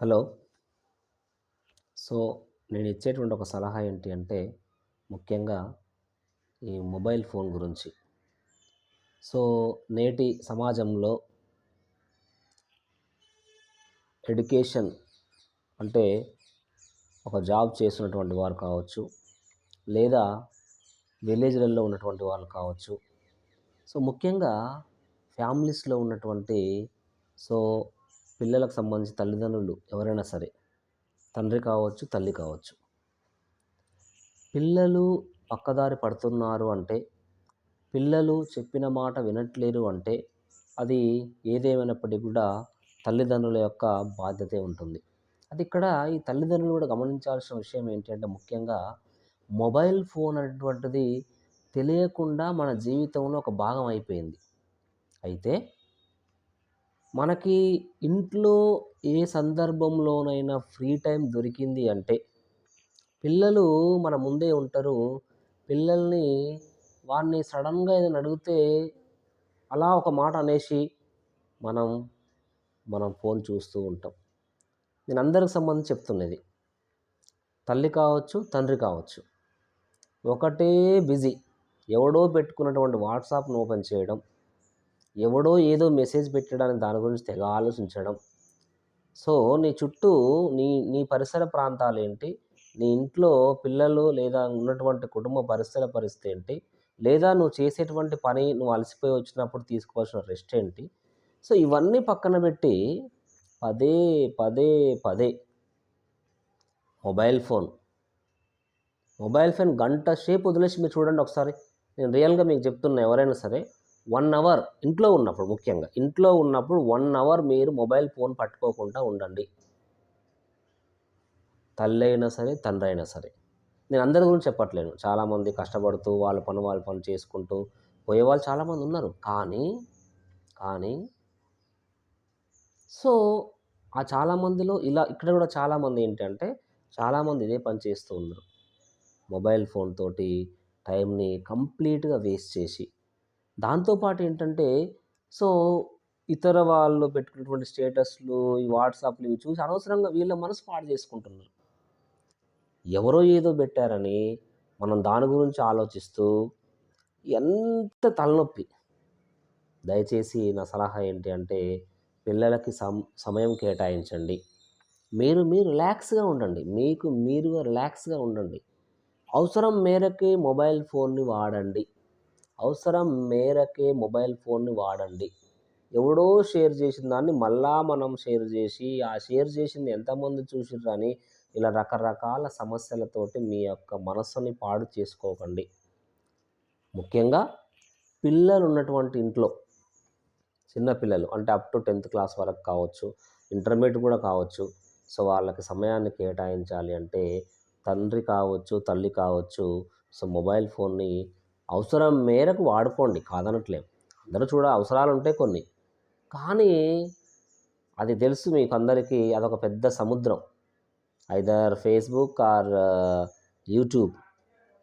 Hello. So, నేనిచ్చేటువంటి ఒక సలహా ఏంటి అంటే, ముఖ్యంగా ఈ మొబైల్ ఫోన్ గురించి. సో, నేటి సమాజంలో ఎడ్యుకేషన్ అంటే, ఒక జాబ్ చేస్తున్నటువంటి వారు కావచ్చు, లేదా విలేజ్‌లలో ఉన్నటువంటి వాళ్ళు కావచ్చు. సో, ముఖ్యంగా ఫ్యామిలీస్‌లో ఉన్నటువంటి సో, పిల్లలకు సంబంధించి తల్లిదండ్రులు ఎవరైనా సరే, తండ్రి కావచ్చు, తల్లి కావచ్చు. పిల్లలు పక్కదారి పడుతున్నారు అంటే పిల్లలు చెప్పిన మాట వినట్లేరు అంటే, అది ఏదేమైనప్పటికీ కూడా తల్లిదండ్రుల యొక్క బాధ్యతే ఉంటుంది. అది ఇక్కడ ఈ తల్లిదండ్రులు కూడా గమనించాల్సిన విషయం ఏంటి అంటే ముఖ్యంగా మొబైల్ ఫోన్ అనేటువంటిది తెలియకుండా మన జీవితంలో ఒక భాగం అయిపోయింది. అయితే మనకి ఇంట్లో ఏ సందర్భంలోనైనా ఫ్రీ టైమ్ దొరికింది అంటే పిల్లలు మన ముందే ఉంటారు. పిల్లల్ని వాడిని సడెన్‌గా ఏదైనా అడిగితే అలా ఒక మాట అనేసి మనం, మనం ఫోన్ చూస్తూ ఉంటాం. నేను అందరికి సంబంధించి చెప్తున్నది. తల్లి కావచ్చు, తండ్రి కావచ్చు. ఒకటే బిజీ. ఎవడో పెట్టుకున్నటువంటి వాట్సాప్‌ని ఓపెన్ చేయడం, ఎవడో ఏదో మెసేజ్ పెట్టడానికి దాని గురించి తెగ ఆలోచించడం. సో, నీ చుట్టూ నీ నీ పరిసర ప్రాంతాలేంటి? నీ ఇంట్లో పిల్లలు లేదా ఉన్నటువంటి కుటుంబ పరిస్థితి ఏంటి? లేదా నువ్వు చేసేటువంటి పని నువ్వు అలసిపోయి వచ్చినప్పుడు తీసుకోవాల్సిన రెస్ట్ ఏంటి? సో, ఇవన్నీ పక్కన పెట్టి పదే, పదే, పదే మొబైల్ ఫోన్, మొబైల్ ఫోన్ గంట సేపు వదిలేసి మీరు చూడండి ఒకసారి. నేను రియల్‌గా మీకు చెప్తున్నా ఎవరైనా సరే 1 అవర్ ఇంట్లో ఉన్నప్పుడు ముఖ్యంగా ఇంట్లో ఉన్నప్పుడు 1 అవర్ మీరు మొబైల్ ఫోన్ పట్టుకోకుండా ఉండండి. తల్లైనా సరే, తండ్రైనా సరే. నేను అందరి గురించి చెప్పట్లేను. చాలామంది కష్టపడుతూ వాళ్ళ పని చేసుకుంటూ పోయేవాళ్ళు చాలామందున్నారు. కానీ సో, ఆ చాలామందిలో ఇలా ఇక్కడ గూడా చాలామంది ఏంటంటే, చాలామంది ఇదే పని చేస్తూ ఉన్నారు. మొబైల్ ఫోన్ తోటి టైంని కంప్లీట్‌గా వేస్ట్ చేసి, దాంతో పాటు ఏంటంటే, సో, ఇతర వాళ్ళు పెట్టుకున్నటువంటి స్టేటస్‌లు, ఈ వాట్సాప్‌లు ఇవి చూసి అనవసరంగా వీళ్ళ మనసు పాడు చేసుకుంటున్నారు. ఎవరో ఏదో పెట్టారని మనం దాని గురించి ఆలోచిస్తూ ఎంత తలనొప్పి. దయచేసి నా సలహా ఏంటి అంటే పిల్లలకి సమయం కేటాయించండి. మీరు రిలాక్స్‌గా ఉండండి. మీకు మీరుగా రిలాక్స్‌గా ఉండండి. అవసరం మేరకే మొబైల్ ఫోన్‌ని వాడండి. అవసరం మేరకే మొబైల్ ఫోన్‌ని వాడండి. ఎవడో షేర్ చేసిన దాన్ని మళ్ళా మనం షేర్ చేసి, ఆ షేర్ చేసింది ఎంతమంది చూసిర్రని ఇలా రకరకాల సమస్యలతోటి మీ యొక్క మనస్సుని పాడు చేసుకోకండి. ముఖ్యంగా పిల్లలున్నటువంటి ఇంట్లో చిన్న పిల్లలు అంటే అప్ టు 10థ్ క్లాస్ వరకు కావచ్చు, ఇంటర్మీడియేట్ కూడా కావచ్చు. సో, వాళ్ళకి సమయాన్ని కేటాయించాలి అంటే తండ్రి కావచ్చు, తల్లి కావచ్చు. సో, మొబైల్ ఫోన్‌ని అవసరం మేరకు వాడుకోండి కాదనట్లేదు. అందరూ అవసరాలుంటాయి కొన్ని. కానీ అది తెలుసు మీకందరికీ అదొక పెద్ద సముద్రం. Either Facebook are YouTube.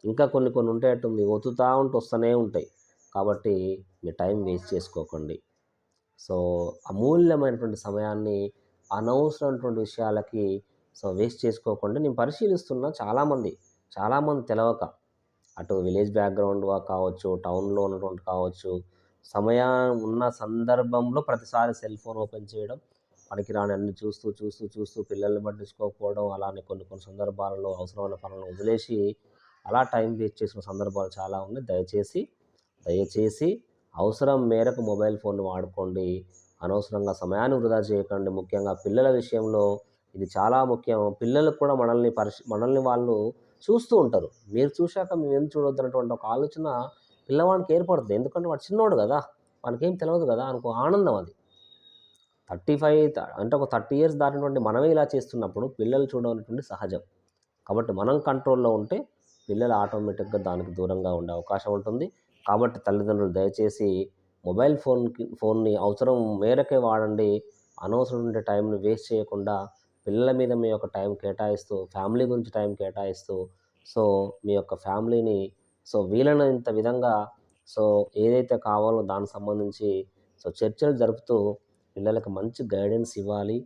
ఇంకా కొన్ని కొన్ని ఉంటాయట్టుంది. ఒత్తుతా ఉంటే వస్తూనే ఉంటాయి. కాబట్టి మీ టైం వేస్ట్ చేసుకోకండి. సో, అమూల్యమైనటువంటి సమయాన్ని అనవసరమైనటువంటి విషయాలకి సో, వేస్ట్ చేసుకోకుండా నేను పరిశీలిస్తున్నా చాలామంది తెలవక అటు విలేజ్ బ్యాక్‌గ్రౌండ్ కావచ్చు, టౌన్‌లో ఉన్నటువంటి కావచ్చు, సమయం ఉన్న సందర్భంలో ప్రతిసారి సెల్ ఫోన్ ఓపెన్ చేయడం, పనికిరాని అన్ని చూస్తూ పిల్లల్ని పట్టించుకోకపోవడం, అలానే కొన్ని కొన్ని సందర్భాలలో అవసరమైన పనులను వదిలేసి అలా టైం వేస్ట్ చేసిన సందర్భాలు చాలా ఉన్నాయి. దయచేసి అవసరం మేరకు మొబైల్ ఫోన్‌ని వాడుకోండి. అనవసరంగా సమయాన్ని వృధా చేయకండి. ముఖ్యంగా పిల్లల విషయంలో ఇది చాలా ముఖ్యం. పిల్లలు కూడా మనల్ని వాళ్ళు చూస్తూ ఉంటారు. మీరు చూశాక మేమెందుకు చూడొద్దన్నటువంటి ఒక ఆలోచన పిల్లవానికి ఏర్పడుతుంది. ఎందుకంటే వాడు చిన్నోడు గదా! వానికేం తెలవదు గదా! అనుకో ఆనందం అది. 35 అంటే ఒక 30 ఇయర్స్ దాటినటువంటి మనమే ఇలా చేస్తున్నప్పుడు పిల్లలు చూడడం అనేటువంటిది సహజం. కాబట్టి మనం కంట్రోల్‌లో ఉంటే పిల్లలు ఆటోమేటిక్‌గా దానికి దూరంగా ఉండే అవకాశం ఉంటుంది. కాబట్టి తల్లిదండ్రులు దయచేసి మొబైల్ ఫోన్‌ని అవసరం మేరకే వాడండి. అనవసరమైన టైంని వేస్ట్ చేయకుండా పిల్లల మీద మీ యొక్క టైం కేటాయిస్తూ, ఫ్యామిలీ గురించి టైం కేటాయిస్తూ, సో, మీ యొక్క ఫ్యామిలీని సో, వీలైనంత విధంగా సో, ఏదైతే కావాలో దానికి సంబంధించి సో, చర్చలు జరుపుతూ పిల్లలకి మంచి గైడెన్స్ ఇవ్వాలి.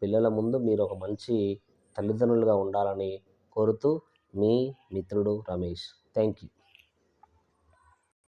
పిల్లల ముందు మీరు ఒక మంచి తల్లిదండ్రులుగా ఉండాలని కోరుతూ మీ మిత్రుడు రమేష్. Thank you.